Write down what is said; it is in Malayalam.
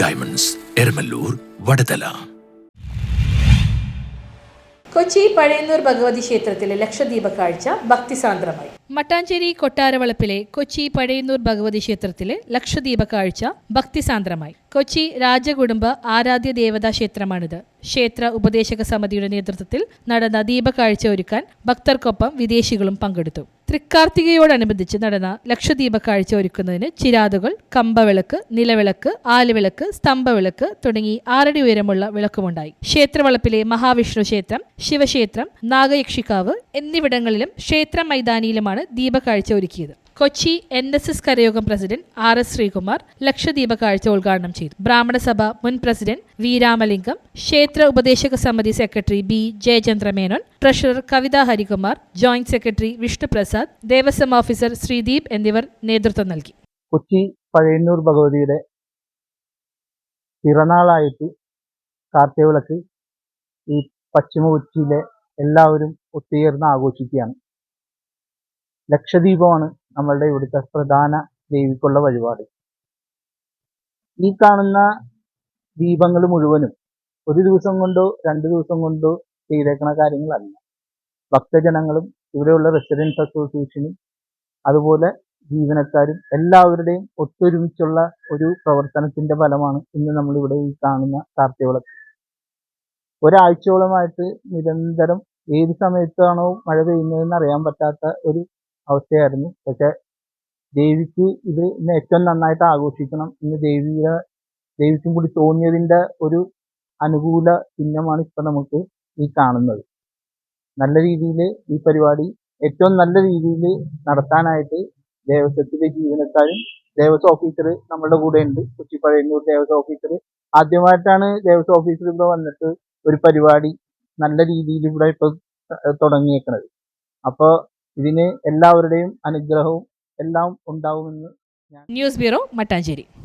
ഡയമണ്ട്സ്, എരമല്ലൂർ, വടതല. കൊച്ചി പഴയന്നൂർ ഭഗവതി ക്ഷേത്രത്തിലെ ലക്ഷദീപ കാഴ്ച ഭക്തിസാന്ദ്രമായി. മട്ടാഞ്ചേരി കൊട്ടാരവളപ്പിലെ കൊച്ചി പഴയന്നൂർ ഭഗവതി ക്ഷേത്രത്തിലെ ലക്ഷദീപ കാഴ്ച ഭക്തിസാന്ദ്രമായി. കൊച്ചി രാജകുടുംബ ആരാധ്യ ദേവതാ ക്ഷേത്രമാണിത്. ക്ഷേത്ര ഉപദേശക സമിതിയുടെ നേതൃത്വത്തിൽ നടന്ന ദീപകാഴ്ച ഒരുക്കാൻ ഭക്തർക്കൊപ്പം വിദേശികളും പങ്കെടുത്തു. തൃക്കാർത്തികയോടനുബന്ധിച്ച് നടന്ന ലക്ഷദീപ കാഴ്ച ഒരുക്കുന്നതിന് ചിരാതുകൾ, കമ്പവിളക്ക്, നിലവിളക്ക്, ആലുവിളക്ക്, സ്തംഭവിളക്ക് തുടങ്ങി 6 അടി ഉയരമുള്ള വിളക്കുമുണ്ടായി. ക്ഷേത്രവളപ്പിലെ മഹാവിഷ്ണു ക്ഷേത്രം, ശിവക്ഷേത്രം, നാഗയക്ഷിക്കാവ് എന്നിവിടങ്ങളിലും ക്ഷേത്ര മൈതാനിയിലുമാണ് ദീപകാഴ്ച ഒരുക്കിയത്. കൊച്ചി NSS കരയോഗം പ്രസിഡന്റ് RS ശ്രീകുമാർ ലക്ഷദീപ കാഴ്ച ഉദ്ഘാടനം ചെയ്തു. ബ്രാഹ്മണസഭ മുൻ പ്രസിഡന്റ് V രാമലിംഗം, ക്ഷേത്ര ഉപദേശക സമിതി secretary B Jayachandramenon, treasurer Kavitha Harikumar, joint secretary Vishnuprasad, Devaswom officer Sreedeep എന്നിവർ നേതൃത്വം നൽകി. കൊച്ചി പഴയന്നൂർ ഭഗവതിയുടെ പിറന്നാളായിട്ട് കാർത്തികവിളക്ക് ഈ പശ്ചിമ കൊച്ചിയിലെ എല്ലാവരും ഒത്തുചേർന്ന് ആഘോഷിക്കുകയാണ്. ലക്ഷദീപമാണ് നമ്മളുടെ ഇവിടുത്തെ പ്രധാന ദേവിക്കുള്ള വഴിപാട്. ഈ കാണുന്ന ദീപങ്ങൾ മുഴുവനും ഒരു ദിവസം കൊണ്ടോ 2 ദിവസം കൊണ്ടോ ചെയ്തേക്കുന്ന കാര്യങ്ങളല്ല. ഭക്തജനങ്ങളും ഇവിടെയുള്ള റെസിഡൻസ് അസോസിയേഷനും അതുപോലെ ജീവനക്കാരും എല്ലാവരുടെയും ഒത്തൊരുമിച്ചുള്ള ഒരു പ്രവർത്തനത്തിന്റെ ഫലമാണ് ഇന്ന് നമ്മളിവിടെ ഈ കാണുന്ന കാർത്തികവിളക്ക്. ഒരാഴ്ചയോളമായിട്ട് നിരന്തരം ഏത് സമയത്താണോ മഴ പെയ്യുന്നതെന്ന് അറിയാൻ പറ്റാത്ത ഒരു അവസ്ഥയായിരുന്നു. പക്ഷെ ദേവിക്ക് ഇത് ഇന്ന് ഏറ്റവും നന്നായിട്ട് ആഘോഷിക്കണം എന്ന് ദേവിക്കും കൂടി തോന്നിയതിൻ്റെ ഒരു അനുകൂല ചിഹ്നമാണ് ഇപ്പം നമുക്ക് ഈ കാണുന്നത്. നല്ല രീതിയിൽ ഈ പരിപാടി ഏറ്റവും നല്ല രീതിയിൽ നടത്താനായിട്ട് ദേവസ്വത്തിലെ ജീവനക്കാരും ദേവസ്വം ഓഫീസർ നമ്മുടെ കൂടെ ഉണ്ട്. കൊച്ചി പഴയന്നൂർ ദേവസ്വം ഓഫീസർ ആദ്യമായിട്ടാണ് ദേവസ്വം ഓഫീസർ ഇവിടെ വന്നിട്ട് ഒരു പരിപാടി നല്ല രീതിയിൽ ഇവിടെ ഇപ്പോൾ തുടങ്ങിയേക്കുന്നത്. അപ്പോൾ ഇതിന് എല്ലാവരുടെയും അനുഗ്രഹവും എല്ലാം ഉണ്ടാവുമെന്ന് ന്യൂസ് ബ്യൂറോ, മട്ടാഞ്ചേരി.